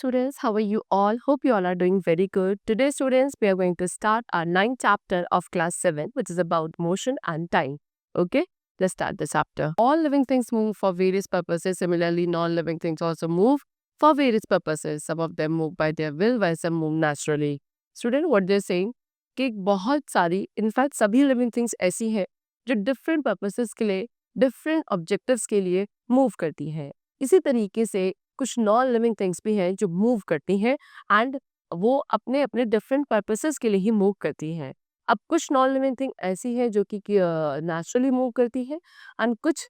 students, how are you all? Hope you all are doing very good. Today students, we are going to start our 9th chapter of class 7, which is about motion and time. Okay, let's start the chapter. All living things move for various purposes. Similarly, non-living things also move for various purposes. Some of them move by their will, while some move naturally. Student, what they're saying कि बहुत सारी, in fact सभी living things ऐसी हैं जो different purposes के लिए, different objectives के लिए मूव करती हैं. इसी तरीके से कुछ नॉन लिविंग थिंग्स भी हैं जो मूव करती हैं एंड वो अपने अपने डिफरेंट पर्पसेस के लिए ही मूव करती हैं. अब कुछ नॉन लिविंग थिंग ऐसी है जो कि नेचुरली मूव करती है एंड कुछ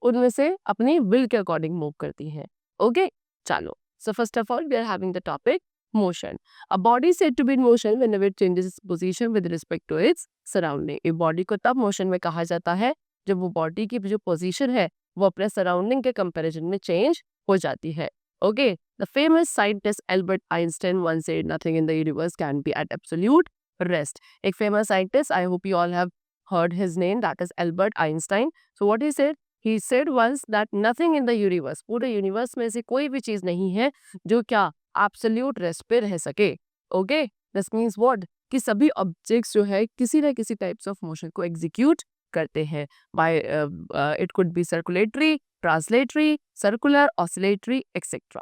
उनमें से अपनी विल के अकॉर्डिंग मूव करती हैं. ओके, चलो. So first of all we are having the topic motion. A body is said to be in motion whenever it changes its position with respect to its surrounding. एक body को तब motion में कहा जाता है जब वो बॉडी की जो पोजीशन है वो अपने सराउंडिंग के कंपैरिजन में चेंज हो जाती है. Okay, the famous scientist Albert Einstein once said nothing in the universe can be at absolute rest. एक famous scientist, I hope you all have heard his name, that is Albert Einstein. So what he said once that nothing in the universe, पूरे universe में से कोई भी चीज नहीं है जो क्या एब्सोल्यूट रेस्ट पे रह सके. ओके, दिस मीन्स व्हाट कि सभी ऑब्जेक्ट्स जो है किसी ना किसी टाइप्स ऑफ मोशन को एग्जीक्यूट करते हैं. By it could be circulatory, translatory, circular, oscillatory, etcetera.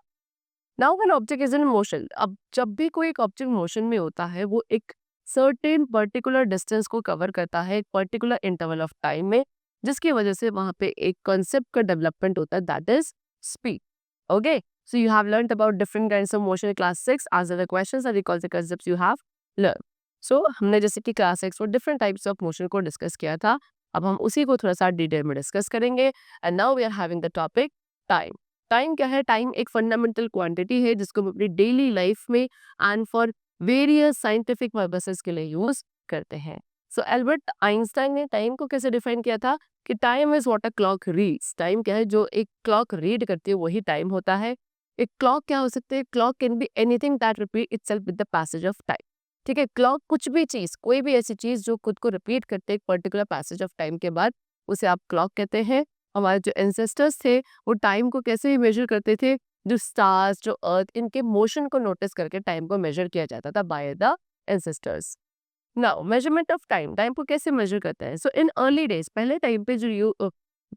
Now when object is in motion, अब जब भी कोई एक ऑब्जेक्ट मोशन में होता है वो एक सर्टेन पर्टिकुलर डिस्टेंस को कवर करता है एक पर्टिकुलर इंटरवल ऑफ टाइम में, जिसकी वजह से वहां पे एक कॉन्सेप्ट का डेवलपमेंट होता है, that is speed. Okay, so you have learned about different kinds of motion in class 6. Answer the questions and recall the concepts you have learned. So हमने जैसे कि क्लास 6 में different types of motion को discuss किया था, अब हम उसी को थोड़ा सा डिटेल में डिस्कस करेंगे. And now we are having the topic time. Time क्या है? टाइम एक फंडामेंटल क्वांटिटी है जिसको हम अपनी डेली लाइफ में and for various scientific purposes के लिए यूज करते हैं. सो एल्बर्ट आइंस्टाइन ने टाइम को कैसे डिफाइन किया था कि time is what a clock reads. Time क्या है? जो एक क्लॉक रीड करती है वही टाइम होता है. एक क्लॉक क्या हो सकती है? Clock can be anything that repeat itself with the passage of time. ठीक है, क्लॉक कुछ भी चीज, कोई भी ऐसी चीज जो खुद को रिपीट करते एक पर्टिकुलर पैसेज ऑफ टाइम के बाद, उसे आप क्लॉक कहते हैं. हमारे जो एंसेस्टर्स थे वो टाइम को कैसे मेजर करते थे? जो स्टार्स, जो अर्थ, इनके मोशन को नोटिस करके टाइम को मेजर किया जाता था by the ancestors. Now measurement of time, time को कैसे मेजर करता है? सो इन अर्ली डेज, पहले टाइम पे जो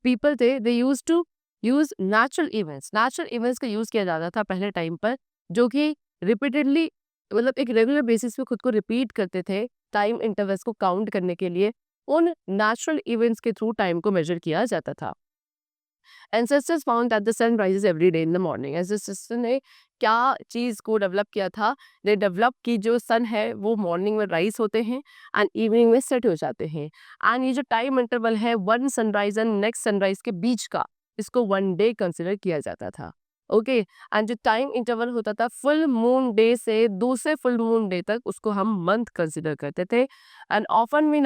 पीपल थे, they used to use natural events का यूज किया जाता था पहले टाइम पर, जो कि रिपीटेडली, मतलब एक रेगुलर बेसिस पे खुद को रिपीट करते थे टाइम इंटरवल्स को काउंट करने के लिए. उन नेचुरल इवेंट्स के थ्रू टाइम को मेजर किया जाता था. Ancestors found that the sun rises every day in the morning. Ancestors ने क्या चीज को डेवलप किया था? दे डेवलप की जो सन है वो मॉर्निंग में राइज होते हैं एंड इवनिंग में सेट हो जाते हैं. एंड ये जो टाइम इंटरवल है one sunrise and next sunrise के बीच का, इसको वन डे कंसिडर किया जाता था. ओके, एंड जो टाइम इंटरवल होता था फुल मून डे से दूसरे फुल मून डे तक, उसको हम मंथ कंसिडर करते थे. And often we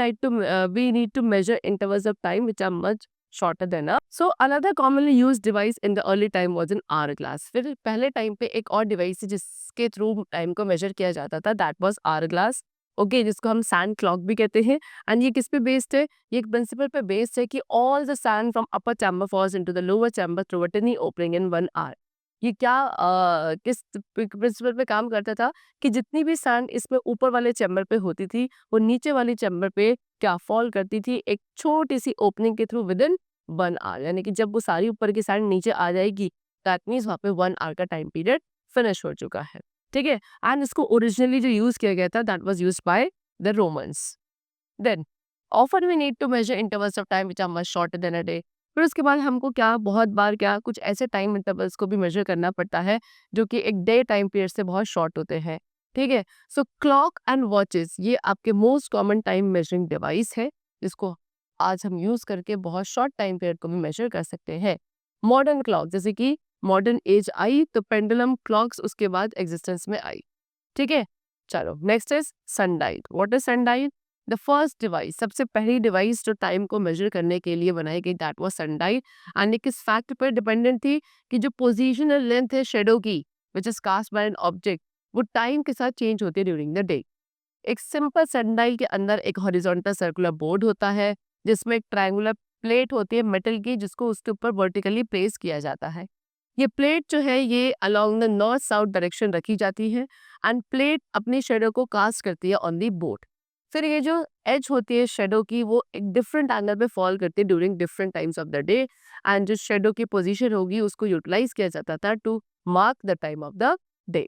need to measure intervals of time which are much shorter than a. So another commonly used device in the early time was an hourglass. फिर पहले time पे एक और डिवाइस है जिसके through time को major किया जाता था, that was hourglass. ओके, जिसको हम सैंड क्लॉक भी कहते हैं. एंड ये किस पे बेस्ड है? ये एक प्रिंसिपल पे बेस्ड है कि all the sand from upper chamber falls into the lower chamber through a टिनी opening in 1 hour. ये क्या किस प्रिंसिपल पे काम करता था कि जितनी भी सैंड इसमें ऊपर वाले चैम्बर पे होती थी वो नीचे वाली चैम्बर पे क्या फॉल करती थी एक छोटी सी ओपनिंग के थ्रू विद इन 1 hour. यानी कि जब वो सारी ऊपर की सैंड नीचे आ जाएगी, दैट मीन्स वहाँ पे 1 hour का टाइम पीरियड फिनिश हो चुका है. ठीक है, एंड इसको ओरिजिनली जो यूज किया गया था that was used by the Romans. Then often we need to measure intervals of time which are much shorter than a day. फिर उसके बाद हमको क्या बहुत बार क्या कुछ ऐसे टाइम इंटरवल्स को भी मेजर करना पड़ता है जो कि एक डे टाइम पीरियड से बहुत शॉर्ट होते हैं. ठीक है, सो क्लॉक एंड वॉचेस ये आपके most common time measuring device है जिसको आज हम यूज करके बहुत शॉर्ट टाइम पीरियड को भी मेजर कर सकते हैं. मॉडर्न क्लॉक, जैसे कि मॉडर्न एज आई तो पेंडुलम क्लॉक्स उसके बाद एग्जिस्टेंस में आई. ठीक है, चलो next is sundial. What is sundial? The first device, सबसे पहली डिवाइस जो टाइम को मेजर करने के लिए बनाई गई, दैट वाज सनडाइल. एंड किस फैक्ट पर डिपेंडेंट थी कि जो पोजिशनल लेंथ है शेडो की which is cast by an object, वो टाइम के साथ चेंज होती है ड्यूरिंग द डे. एक सिंपल सनडाइल के अंदर एक हॉरिजॉन्टल सर्कुलर बोर्ड होता है जिसमें एक ट्रायंगुलर प्लेट होती है मेटल की जिसको उसके ऊपर वर्टिकली प्लेस किया जाता है. ये प्लेट जो है ये along the north south direction रखी जाती है एंड प्लेट अपनी शेडो को कास्ट करती है ऑन दी बोर्ड। फिर ये जो एज होती है शेडो की वो एक डिफरेंट एंगल पे फॉल करती है during different times of the day and जो शेडो की पोजीशन होगी उसको यूटिलाइज किया जाता था to mark the time of the day.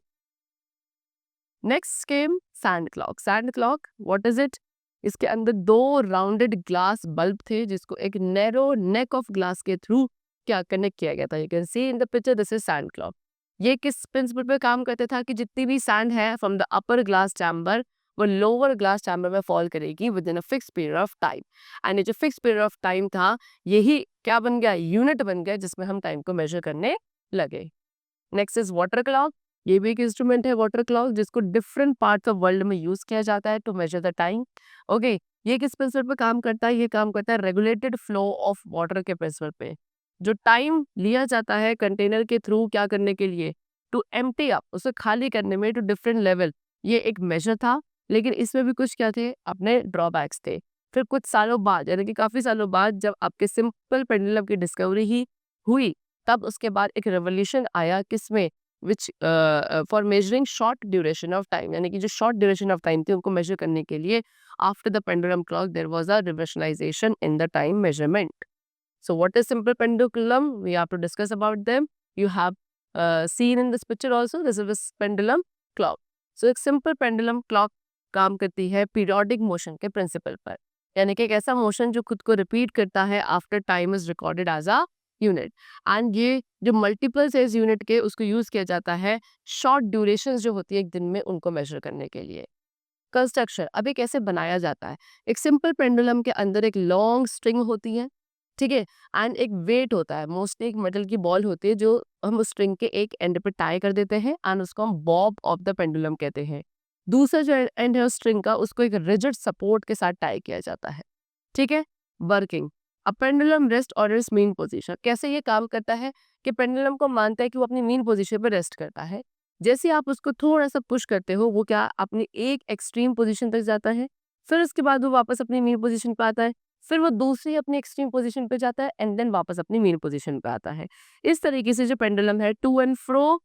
Next came sand clock. Sand clock what is it? इसके अंदर दो राउंडेड ग्लास बल्ब थे जिसको एक नैरो नेक ऑफ ग्लास के थ्रू क्या कनेक्ट किया गया था। You can see in the picture this is sand clock. ये किस प्रिंसिपल पे काम करते था कि जितनी भी सैंड है from the upper glass chamber वो लोअर ग्लास चैम्बर में फॉल करेगी with in a fix period of time and ये जो फिक्स पीरियड ऑफ टाइम था यही क्या बन गया, यूनिट बन गया जिसमें हम टाइम को मेजर करने लगे। Next is water clock. ये भी एक इंस्ट्रूमेंट है वाटर क्लॉक जिसको डिफरेंट पार्ट्स ऑफ वर्ल्ड में यूज किया जाता है to measure the time. Okay, ये किस प्रिंसिपल पे काम करता है? ये काम करता है रेगुलेटेड फ्लो ऑफ वाटर के प्रिंसिपल पे। जो टाइम लिया जाता है कंटेनर के थ्रू क्या करने के लिए, टू एम्प्टी अप, उसे खाली करने में टू डिफरेंट लेवल, ये एक मेजर था। लेकिन इसमें भी कुछ क्या थे, अपने ड्रॉबैक्स थे। फिर कुछ सालों बाद यानी कि काफी सालों बाद जब आपके सिंपल पेंडुलम की डिस्कवरी ही हुई तब उसके बाद एक रेवोल्यूशन आया किसमें, which for measuring short duration of time, यानी कि जो शॉर्ट ड्यूरेशन ऑफ टाइम थी उनको मेजर करने के लिए after the pendulum clock there was a revolutionization in the time measurement. So what is simple pendulum? We have to discuss about them. You have seen in this picture also, this is a pendulum clock. So एक simple pendulum clock काम करती है periodic motion के principle पर, यानी कि एक ऐसा motion जो खुद को repeat करता है after time is recorded as a unit. And ये जो multiples है इस unit के उसको use किया जाता है short durations जो होती है एक दिन में उनको measure करने के लिए। कंस्ट्रक्शन अब ये कैसे बनाया जाता है? एक सिंपल पेंडुलम के अंदर एक लॉन्ग स्ट्रिंग होती है, ठीक है, एंड एक वेट होता है, मोस्टली एक मेटल की बॉल होती है जो हम उस स्ट्रिंग के एक एंड पे टाई कर देते हैं एंड उसको हम बॉब ऑफ द पेंडुलम कहते हैं। दूसरा जो एंड है उस स्ट्रिंग का उसको एक रिजिड सपोर्ट के साथ टाई किया जाता है, ठीक है। वर्किंग अ पेंडुलम रेस्ट और इट्स मीन पोजीशन। कैसे ये काम करता है कि पेंडुलम को मानता है कि वो अपनी मीन पोजीशन पर रेस्ट करता है। जैसे आप उसको थोड़ा सा पुश करते हो वो क्या अपनी एक एक्सट्रीम पोजीशन तक जाता है, फिर उसके बाद वो वापस अपनी मीन पोजीशन पे आता है, फिर वो दूसरी अपनी एक्सट्रीम पोजीशन पे जाता है एंड देन वापस अपनी मीन पोजीशन पे आता है। इस तरीके से जो पेंडुलम है टू एंड फ्रो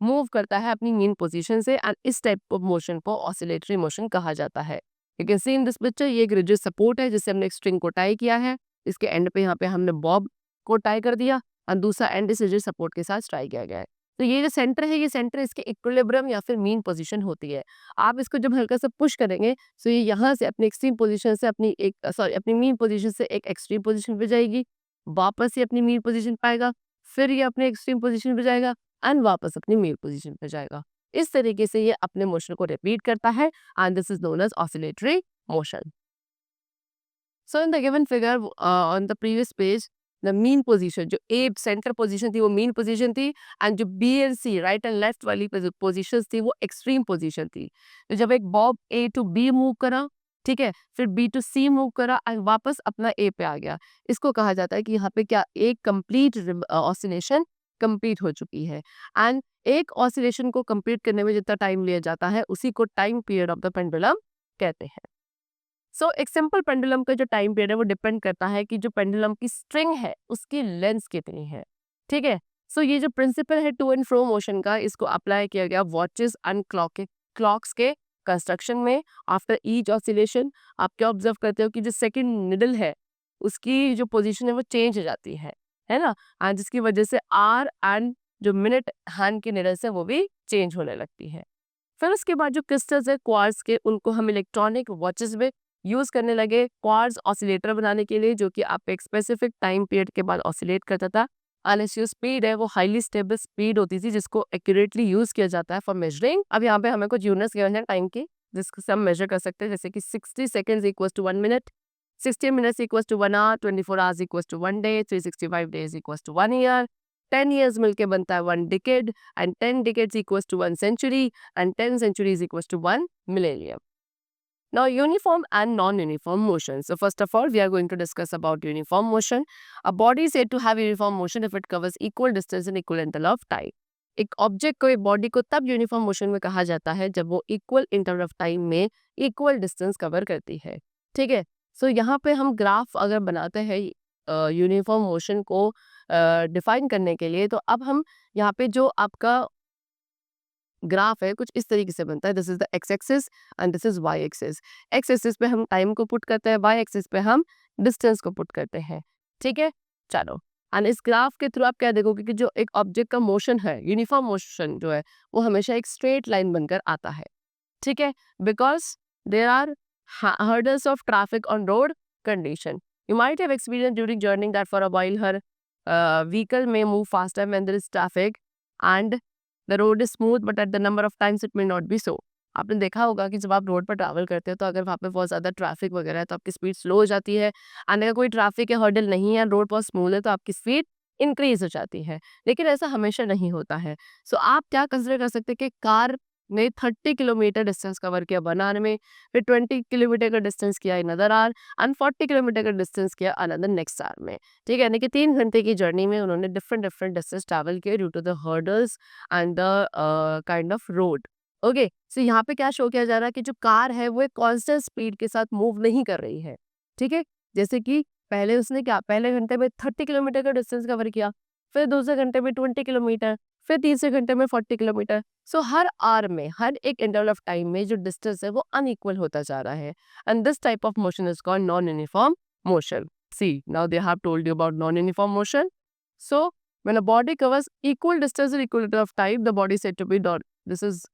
मूव करता है अपनी मीन पोजीशन से एंड इस टाइप ऑफ मोशन को ऑसिलेटरी मोशन कहा जाता है। You can see in this picture ये एक रिजिड सपोर्ट है जिससे हमने एक स्ट्रिंग को टाई किया है, इसके एंड पे यहाँ पे हमने बॉब को टाई कर दिया और दूसरा एंड इस रिजिड सपोर्ट के साथ टाई किया गया है। तो ये जो सेंटर है ये सेंटर इसके इक्विलिब्रियम या फिर मीन पोजीशन होती है। आप इसको जब हल्का सा पुश करेंगे तो ये यहाँ से अपनी एक्सट्रीम पोजीशन से अपनी एक सॉरी अपनी मीन पोजीशन से एक एक्सट्रीम पोजीशन पे जाएगी, वापस ये अपनी मीन पोजीशन पाएगा, फिर ये अपने एक्सट्रीम पोजीशन पे जाएगा एंड वापस अपनी मीन पोजीशन पे जाएगा। इस तरीके से ये अपने मोशन को रिपीट करता है and this is known as oscillatory motion. So in the given figure on the previous page, the mean position जो A center position थी वो mean position थी and जो B and C right and left वाली positions थी वो extreme position थी। तो जब एक Bob A to B move करा, ठीक है, फिर B to C मूव करा और वापस अपना A पे आ गया, इसको कहा जाता है कि यहाँ पे क्या एक कंप्लीट ऑसिलेशन कंप्लीट हो चुकी है। एंड एक ऑसिलेशन को कंप्लीट करने में जितना टाइम लिया जाता है उसी को time period of the pendulum कहते हैं। सो एक सिंपल पेंडुलम का जो टाइम पीरियड है वो डिपेंड करता है कि जो पेंडुलम की स्ट्रिंग है उसकी लेंथ कितनी है, ठीक है। सो ये जो प्रिंसिपल है टू एंड फ्रो मोशन का इसको अप्लाई किया गया वॉचेस एंड क्लॉक्स के कंस्ट्रक्शन में। आफ्टर ईच ऑसिलेशन आप क्या ऑब्जर्व करते हो कि जो सेकंड निडल है उसकी जो पोजीशन है वो चेंज हो जाती है ना, एंड जिसकी वजह से आर एंड जो मिनट हैंड के निडल्स है वो भी चेंज होने लगती है। फिर उसके बाद जो क्रिस्टल्स है क्वार्ट्ज के उनको हम इलेक्ट्रॉनिक वॉचेस में यूज करने लगे क्वार्ट्ज ऑसिलेटर बनाने के लिए, जो कि आप एक स्पेसिफिक टाइम पीरियड के बाद ऑसिलेट करता था। जो स्पीड है वो हाईली स्टेबल स्पीड होती थी जिसको एक्यूरेटली यूज किया जाता है फॉर मेजरिंग। अब यहाँ पे हमें कुछ यूनिट्स गिवन है टाइम की जिसको हम मेजर कर सकते हैं, जैसे कि 60 seconds equal to 1 minute, 60 minutes equal to 1 hour, 24 hours equal to 1 day, 365 days equal to 1 year, 10 years मिलके बनता है 1 decade and 10 decades equals to 1 century and 10 centuries equals to 1 millennium. Now uniform and non-uniform motion. So first of all we are going to discuss about uniform motion. A body is said to have uniform motion if it covers equal distance in equal interval of time. एक object को एक body को तब uniform motion में कहा जाता है जब वो इक्वल इंटरवल ऑफ टाइम में इक्वल डिस्टेंस कवर करती है, ठीक है। सो यहाँ पे हम ग्राफ अगर बनाते हैं यूनिफॉर्म मोशन को डिफाइन करने के लिए, तो अब हम यहाँ पे जो आपका ग्राफ है कुछ इस तरीके से बनता है. This is the X axis and this is Y axis. X axis पे हम टाइम को पुट करते हैं, वाई एक्सिस पे हम डिस्टेंस को पुट करते हैं. ठीक है, चलो. एंड इस ग्राफ के थ्रू आप क्या देखोगे कि जो एक ऑब्जेक्ट का मोशन है, यूनिफॉर्म मोशन जो है, वो हमेशा एक स्ट्रेट लाइन बनकर आता है. ठीक है, because there are hurdles of traffic on road condition. You might have experienced during journeying that for a while her vehicle may move faster when there is traffic and the road is smooth, but at the number of times it may not be so. आपने देखा होगा कि जब आप road पर travel करते हो तो अगर वहाँ पे बहुत ज़्यादा ट्रैफिक वगैरह है तो आपकी स्पीड स्लो हो जाती है. आने का कोई ट्रैफिक या हर्डल नहीं है, रोड बहुत स्मूथ है, तो आपकी स्पीड इंक्रीज हो जाती है. लेकिन ऐसा हमेशा नहीं होता है. सो आप क्या कंसिडर कर सकते हैं कि कार ने 30 किलोमीटर डिस्टेंस कवर किया 1 आवर में, फिर 20 किलोमीटर का डिस्टेंस किया अनदर आवर एंड 40 किलोमीटर का डिस्टेंस किया अनदर नेक्स्ट आवर में. ठीक है, यानी कि 3 घंटे की जर्नी में उन्होंने डिफरेंट डिफरेंट डिस्टेंस ट्रैवल किए due to the hurdles and the kind of road. Okay, so यहाँ पे क्या शो किया जा रहा है कि जो कार है वो एक कांस्टेंट स्पीड के साथ मूव नहीं कर रही है. ठीक है, जैसे कि पहले उसने क्या, पहले घंटे में 30 किलोमीटर का डिस्टेंस कवर किया, फिर दूसरे घंटे में 20 किलोमीटर, फिर तीसरे घंटे में 40 किलोमीटर. सो हर आवर में, हर एक इंटरवल ऑफ टाइम में जो डिस्टेंस है वो अनइक्वल होता जा रहा है. And this type of motion is called non uniform motion. See, now they have told you about non uniform motion. So when a body covers equal distance in equal interval of time, the body is said to be this is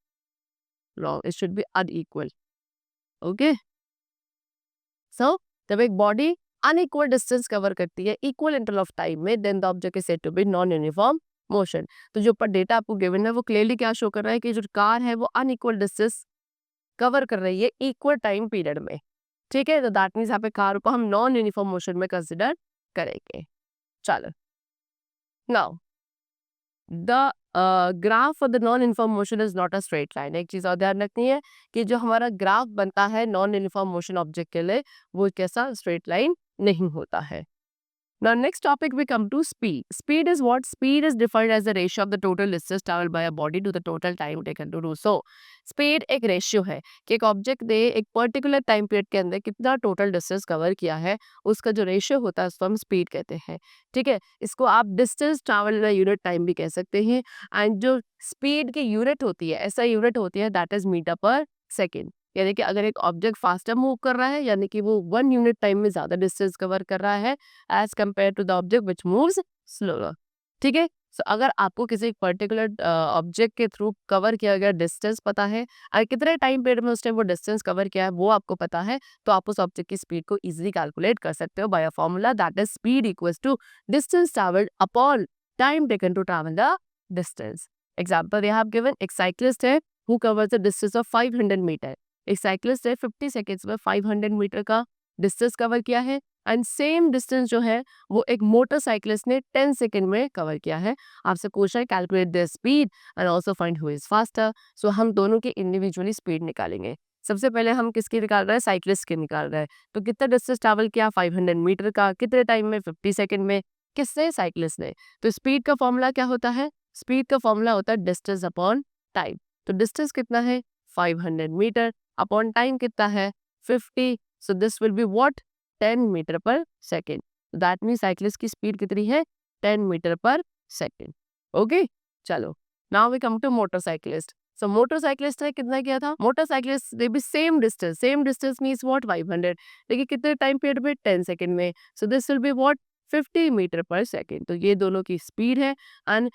wrong, it should be unequal. Okay, so जब एक body unequal distance cover करती है equal interval of time में, then the object is said to be non uniform motion. तो जो ऊपर data आपको given है वो क्लियरली क्या शो कर रहा है कि जो कार है वो अनइक्वल डिस्टेंस कवर कर रही है इक्वल टाइम पीरियड में. ठीक है, तो दैट मीन्स यहाँ पे कार को हम नॉन यूनिफॉर्म मोशन में कंसिडर करेंगे. चलो, now the graph for the non uniform motion is not a straight line. एक चीज और ध्यान रखनी है कि जो हमारा ग्राफ बनता है नॉन यूनिफॉर्म मोशन ऑब्जेक्ट के लिए, वो कैसा स्ट्रेट लाइन नहीं होता है. Now, next topic we come to speed. Speed is what? Speed is defined as the ratio of the total distance traveled by a body to the total time taken to do so. Speed एक ratio है कि एक object ने एक particular time period के अंदर कितना total distance cover किया है, उसका जो रेशियो होता है उसको हम स्पीड कहते हैं. ठीक है, इसको आप डिस्टेंस ट्रैवल यूनिट टाइम भी कह सकते हैं. एंड जो स्पीड की यूनिट होती है, ऐसा यूनिट होती है that is metre per second. यानी कि अगर एक ऑब्जेक्ट फास्टर मूव कर रहा है, यानी कि वो 1 यूनिट टाइम में ज्यादा डिस्टेंस कवर कर रहा है as compare to the object which moves slower. ठीक है, सो अगर आपको किसी पर्टिकुलर ऑब्जेक्ट के थ्रू कवर किया गया डिस्टेंस पता है और कितने टाइम पीरियड में उसने वो डिस्टेंस कवर किया है वो आपको पता है, तो आप उस ऑब्जेक्ट की स्पीड को इजीली कैलकुलेट कर सकते हो by a formula that is speed equals to distance travelled upon time taken to travel the distance. Example they have given, एक साइक्लिस्ट है who covers the distance of 500 metre. एक cyclist है 50 seconds में 500 metre का distance cover किया है. And same distance जो है वो एक मोटरसाइकिलिस्ट ने 10 सेकेंड में कवर किया है. आपसे पूछा है calculate the speed and also find who is faster. So हम दोनों की इंडिविजुअली स्पीड निकालेंगे. सबसे पहले हम किसकी निकाल रहे हैं? साइक्लिस्ट की निकाल रहे हैं. तो कितना डिस्टेंस ट्रैवल किया? 500 मीटर का. कितने टाइम में? 50 सेकेंड में. किसने? साइक्लिस्ट ने. तो स्पीड का फॉर्मूला क्या होता है? स्पीड का फॉर्मूला होता है डिस्टेंस अपॉन टाइम. तो डिस्टेंस कितना है? 500 मीटर अपॉन टाइम कितना है? 50. So this will be what? 10 metre per second. That mean cyclist की स्पीड कितनी है? 10 मीटर पर सेकेंड. ओके, चलो, now we come to motorcyclist. So motorcyclist ने कितना किया था? मोटरसाइकिलिस्ट ने भी सेम डिस्टेंस मीन्स व्हाट? 500. लेकिन कितने टाइम पीरियड में? 10 सेकेंड में. So this will be what? 50 metre per second. तो ये दोनों की स्पीड है. And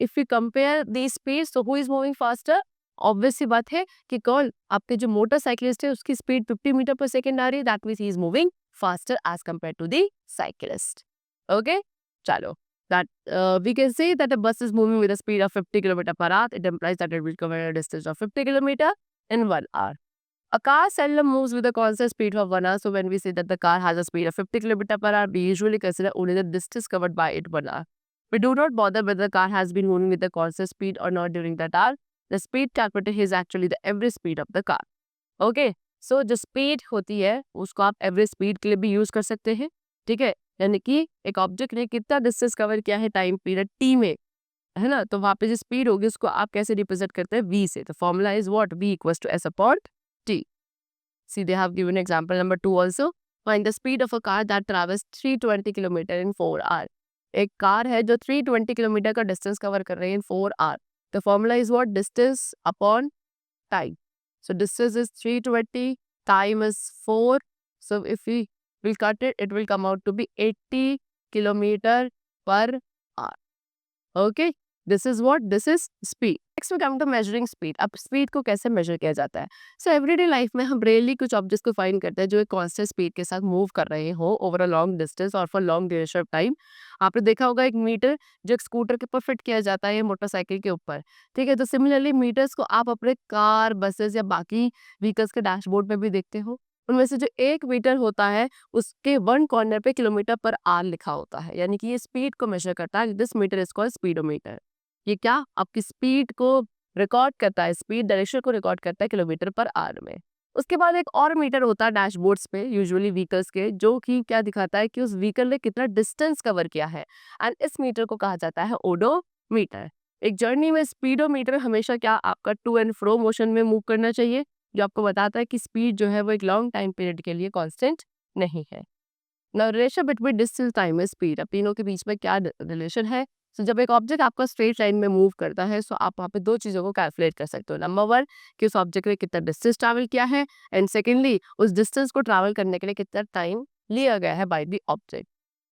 if you compare the speed, so who is moving faster? Obvious सी बात है कि कौन? आपके जो मोटरसाइकिलिस्ट है उसकी स्पीड 50 मीटर पर सेकेंड आ रही है. That means he is moving faster as compared to the cyclist. Okay, चलो, that we can say that a bus is moving with a speed of 50 km per hour. It implies that it will cover a distance of 50 km in 1 hour. A car seldom moves with a constant speed for 1 hour. So when we say that the car has a speed of 50 km per hour, we usually consider only the distance covered by it 1 hour. We do not bother whether the car has been moving with a constant speed or not during that hour. The speed calculated is actually the average speed of the car. Okay, so जो speed होती है उसको आप average speed के लिए भी use कर सकते हैं. ठीक है, यानी कि एक ऑब्जेक्ट ने कितना डिस्टेंस कवर किया है टाइम पीरियड टी में, है ना, तो वहां पे जो स्पीड होगी उसको आप कैसे रिप्रेजेंट करते हैं? v से. तो formula is what? v equals to s upon t. See, they have given example number 2 also. Find the speed of a car that travels 320 km in 4 hours. एक कार है जो 320 किलोमीटर का distance cover कर रही है in 4 hour. The formula is what? Distance upon time. So distance is 320, time is 4. So if we will cut it, it will come out to be 80 kilometer per hour. Okay, this is what? This is speed. Next we come to measuring speed. अब speed को कैसे measure किया जाता है? So everyday life में हम rarely कुछ objects को find करते हैं जो एक constant speed के साथ move कर रहे हो over a long distance और for long duration of time. आपने देखा होगा एक मीटर जो एक स्कूटर के ऊपर फिट किया जाता है या मोटरसाइकिल के ऊपर. ठीक है, तो सिमिलरली मीटर्स को आप अपने कार, बसेस या बाकी व्हीकल्स के डैशबोर्ड में भी देखते हो. उनमें से जो एक मीटर होता है उसके वन कॉर्नर पे किलोमीटर पर आवर लिखा होता है, यानी कि ये स्पीड को मेजर करता है. This meter is called speedometer. ये क्या आपकी स्पीड को रिकॉर्ड करता है, स्पीड डायरेक्शन को रिकॉर्ड करता है किलोमीटर पर आवर में. उसके बाद एक और मीटर होता है डैशबोर्ड्स पे यूजुअली व्हीकल्स के, जो कि क्या दिखाता है कि उस व्हीकल ने कितना डिस्टेंस कवर किया है. एंड इस मीटर को कहा जाता है ओडोमीटर. एक जर्नी में स्पीडोमीटर हमेशा क्या आपका टू एंड फ्रो मोशन में मूव करना चाहिए, जो आपको बताता है कि स्पीड जो है वो एक लॉन्ग टाइम पीरियड के लिए कांस्टेंट नहीं है. Now relation between distance, time and speed. अब तीनों के बीच में क्या रिलेशन है? सो जब एक ऑब्जेक्ट आपका स्ट्रेट लाइन में मूव करता है सो आप वहाँ पे दो चीज़ों को कैलकुलेट कर सकते हो. नंबर वन कि उस ऑब्जेक्ट ने कितना डिस्टेंस ट्रैवल किया है, एंड सेकेंडली उस डिस्टेंस को ट्रैवल करने के लिए कितना टाइम लिया गया है बाय द ऑब्जेक्ट.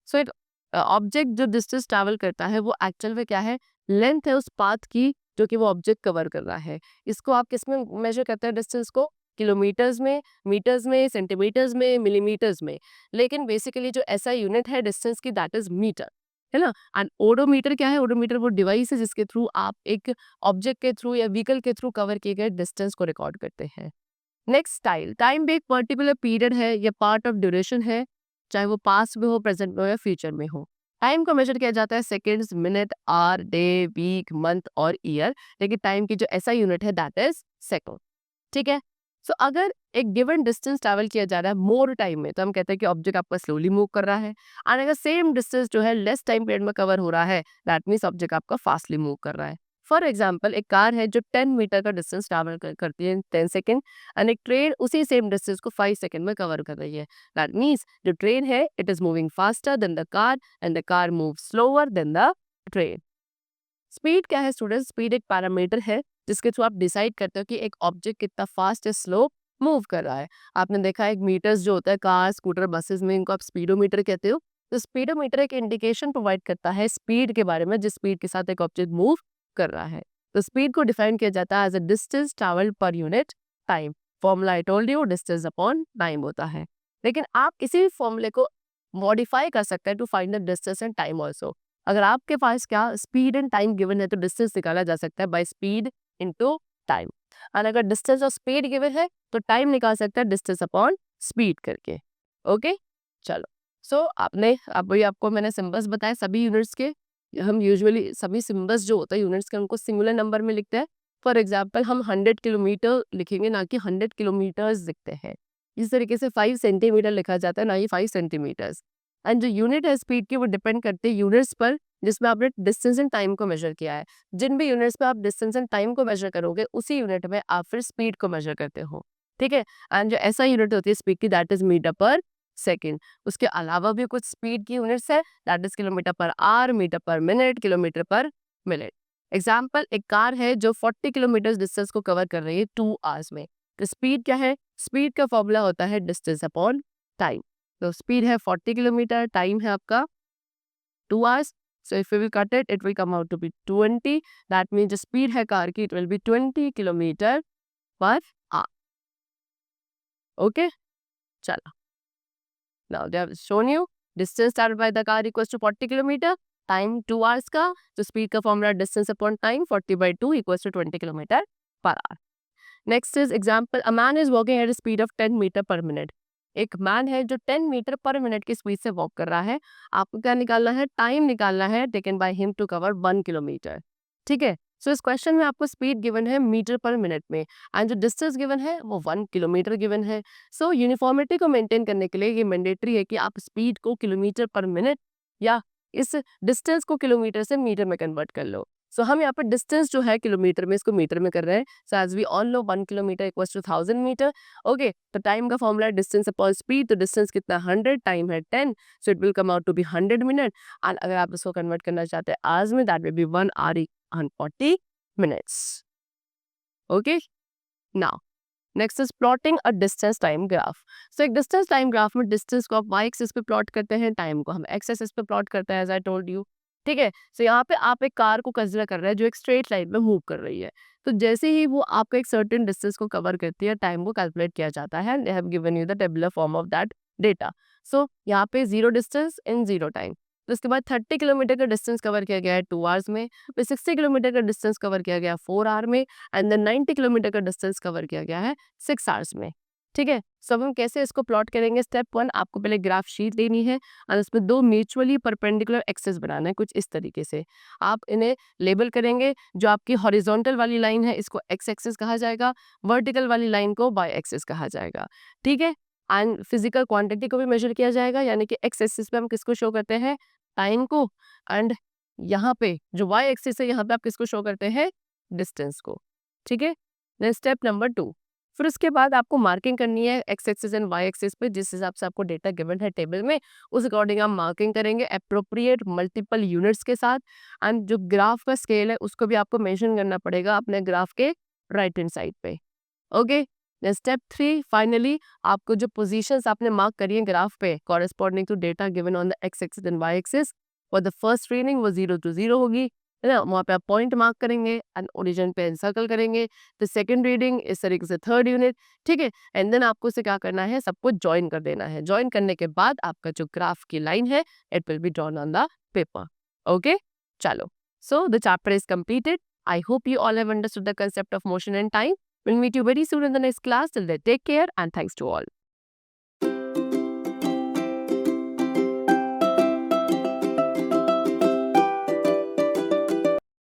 सो एक ऑब्जेक्ट जो डिस्टेंस ट्रैवल करता है वो एक्चुअल में क्या है? लेंथ है उस पाथ की जो कि वो ऑब्जेक्ट कवर कर रहा है. इसको आप किस में मेजर करते हैं डिस्टेंस को? किलोमीटर्स में, मीटर्स में, सेंटीमीटर्स में, मिलीमीटर्स में. लेकिन बेसिकली जो ऐसा यूनिट है डिस्टेंस की दैट इज मीटर, है ना. एंड ओडोमीटर क्या है? ओडोमीटर वो डिवाइस है जिसके थ्रू आप एक ऑब्जेक्ट के थ्रू या व्हीकल के थ्रू कवर किए गए डिस्टेंस को रिकॉर्ड करते हैं. Next time. टाइम भी एक पर्टिकुलर पीरियड है या पार्ट ऑफ ड्यूरेशन है, चाहे वो पास्ट में हो, प्रेजेंट में हो या फ्यूचर में हो. टाइम को मेजर किया जाता है seconds, minute, hour, day, week, month और ईयर. लेकिन टाइम की जो ऐसा यूनिट है दैट इज सेकंड. ठीक है. सो अगर एक गिवन डिस्टेंस ट्रैवल किया जा रहा है मोर टाइम में तो हम कहते हैं कि ऑब्जेक्ट आपका स्लोली मूव कर रहा है. और अगर सेम डिस्टेंस जो है लेस टाइम पीरियड में कवर हो रहा है दैट मीन्स ऑब्जेक्ट आपका फास्टली मूव कर रहा है. फॉर एग्जाम्पल एक कार है जो 10 मीटर का डिस्टेंस ट्रैवल करती है 10 सेकेंड, एंड एक ट्रेन उसी सेम डिस्टेंस को 5 सेकेंड में कवर कर रही है. दैट मीन्स जो ट्रेन है it is moving faster than the car and the car move slower then the train. Speed क्या है स्टूडेंट? स्पीड एक पैरामीटर है जिसके थ्रू आप डिसाइड करते हो कि एक ऑब्जेक्ट कितना फास्ट या स्लो मूव कर रहा है. आपने देखा है एक मीटर्स जो होता है कार, स्कूटर, बसेस में, इनको आप स्पीडोमीटर कहते हो. तो स्पीडोमीटर एक इंडिकेशन प्रोवाइड करता है स्पीड के बारे में जिस स्पीड के साथ एक ऑब्जेक्ट मूव कर रहा है. तो स्पीड को डिफाइन किया जाता है as a distance travelled per unit time. Formula I told you distance upon time होता है. लेकिन आप इसी फॉर्मूले को मॉडिफाई कर सकते हैं to find the distance and time also. अगर आपके पास क्या स्पीड एंड टाइम गिवन है तो डिस्टेंस निकाला जा सकता है बाय स्पीड इनटू टाइम. और अगर डिस्टेंस और स्पीड गिवन है तो टाइम निकाल सकता है डिस्टेंस अपॉन स्पीड करके. ओके, चलो. सो आपने अभी आपको मैंने सिंबल्स बताए सभी यूनिट्स के. हम यूजुअली सभी सिंबल्स जो होता है यूनिट्स के उनको सिंगुलर नंबर में लिखते हैं. फॉर एग्जाम्पल हम 100 किलोमीटर लिखेंगे ना कि 100 किलोमीटर्स लिखते हैं. इस तरीके से 5 सेंटीमीटर लिखा जाता है ना ही 5 सेंटीमीटर्स. एंड जो यूनिट है स्पीड की वो डिपेंड करते हैं यूनिट्स पर जिसमें आपने डिस्टेंस एंड टाइम को मेजर किया है. जिन भी यूनिट्स पे आप डिस्टेंस एंड टाइम को मेजर करोगे उसी यूनिट में आप फिर स्पीड को मेजर करते हो. ठीक है. एंड जो ऐसा यूनिट होती है स्पीड की that is metre per second. उसके अलावा भी कुछ स्पीड की यूनिट्स है that is kilometre per hour, metre per minute, kilometre per minute. Example एक कार है जो 40 किलोमीटर डिस्टेंस को कवर कर रही है 2 आवर्स में. तो स्पीड क्या है? स्पीड का फॉर्मूला होता है डिस्टेंस अपॉन टाइम. तो स्पीड है 40 किलोमीटर, टाइम है आपका 2 hours. So if we will cut it, it will come out to be 20. That means the speed है कार की, it will be 20 किलोमीटर पर hour. Okay? चलो. Now they have shown you distance traveled by the car equals to 40 kilometre, time 2 hours का. तो speed का formula distance upon time 40 by 2 equals to 20 kilometre पर hour. Next is example, a man is walking at a speed of 10 meter per minute. एक man है जो 10 metre per minute की speed से walk कर रहा है. आपको क्या निकालना है? टाइम निकालना है taken by him to cover 1 kilometre. ठीक है. सो इस क्वेश्चन में आपको स्पीड गिवन है मीटर पर मिनट में एंड जो डिस्टेंस गिवन है वो 1 किलोमीटर गिवन है. सो यूनिफॉर्मिटी को मेंटेन करने के लिए ये मैंडेटरी है कि आप स्पीड को किलोमीटर पर मिनट या इस डिस्टेंस को किलोमीटर से मीटर में कन्वर्ट कर लो. सो हम यहाँ पर डिस्टेंस जो है किलोमीटर में, इसको मीटर में कर रहे हैं. So as we all know 1 kilometre equals to 1000 metre. Okay, तो टाइम का फॉर्मूला है डिस्टेंस अपॉन स्पीड. तो डिस्टेंस कितना 100, टाइम है 10, so it will come out to be 100 minute. And अगर आप इसको कन्वर्ट करना चाहते हैं आवर्स में, that will be 1 hour and 40 minutes. Okay, now next is plotting a distance time graph. So एक डिस्टेंस टाइम ग्राफ में डिस्टेंस को आप वाई एक्सिस पे प्लॉट करते हैं, टाइम को हम एक्स एक्सिस पे प्लॉट करते हैं, एज आई टोल्ड यू. ठीक है, सो यहाँ पे आप एक कार को कंसीडर कर रहे हैं जो एक स्ट्रेट लाइन में मूव कर रही है. तो जैसे ही वो आपका एक सर्टेन डिस्टेंस को कवर करती है, टाइम को कैलकुलेट किया जाता है. They have given you the tabular form of that data. So यहाँ पे 0 डिस्टेंस इन 0 टाइम. तो इसके बाद 30 किलोमीटर का डिस्टेंस कवर किया गया है 2 आवर्स में. फिर 60 किलोमीटर का डिस्टेंस कवर किया गया 4 आवर में. एंड देन 90 किलोमीटर का डिस्टेंस कवर किया गया है 6 आवर्स में. ठीक है, सो अब हम कैसे इसको प्लॉट करेंगे. स्टेप 1, आपको पहले ग्राफ शीट लेनी है और उसमें 2 म्यूचुअली परपेंडिकुलर एक्सेस बनाना है कुछ इस तरीके से. आप इन्हें लेबल करेंगे. जो आपकी हॉरिजॉन्टल वाली लाइन है इसको एक्स एक्सिस कहा जाएगा, वर्टिकल वाली लाइन को वाई एक्सिस कहा जाएगा. ठीक है, एंड फिजिकल क्वांटिटी को भी मेजर किया जाएगा, यानी कि एक्स एक्सिस पे हम किसको शो करते हैं, टाइम को. एंड यहाँ पे जो वाई एक्सिस है यहाँ पे आप किसको शो करते हैं, डिस्टेंस को. ठीक है, देन स्टेप नंबर 2, फिर उसके बाद आपको मार्किंग करनी है X axis and Y axis पे. जिस हिसाब से आपको डेटा गिवन है टेबल में, उस अकॉर्डिंग आप मार्किंग करेंगे अप्रोप्रिएट मल्टीपल यूनिट्स के साथ. एंड जो ग्राफ का स्केल है उसको भी आपको मेंशन करना पड़ेगा अपने ग्राफ के राइट हैंड साइड पे. ओके, देन स्टेप 3, फाइनली आपको जो पोजीशंस आपने मार्क करी है ग्राफ पे corresponding to data given on the X axis and Y axis, for the first reading वो 0 to 0 होगी, है ना. वहाँ पे आप पॉइंट मार्क करेंगे एंड ओरिजिन पे सर्कल करेंगे. तो सेकंड रीडिंग इस तरीके से थर्ड यूनिट. ठीक है, एंड देन आपको इसे क्या करना है, सबको ज्वाइन कर देना है. ज्वाइन करने के बाद आपका जो ग्राफ की लाइन है it will be drawn on the paper. Okay, चलो, so the chapter is completed. I hope you all have understood the concept of motion and time. We'll meet you very soon in the next class. Till then, take care and thanks to all.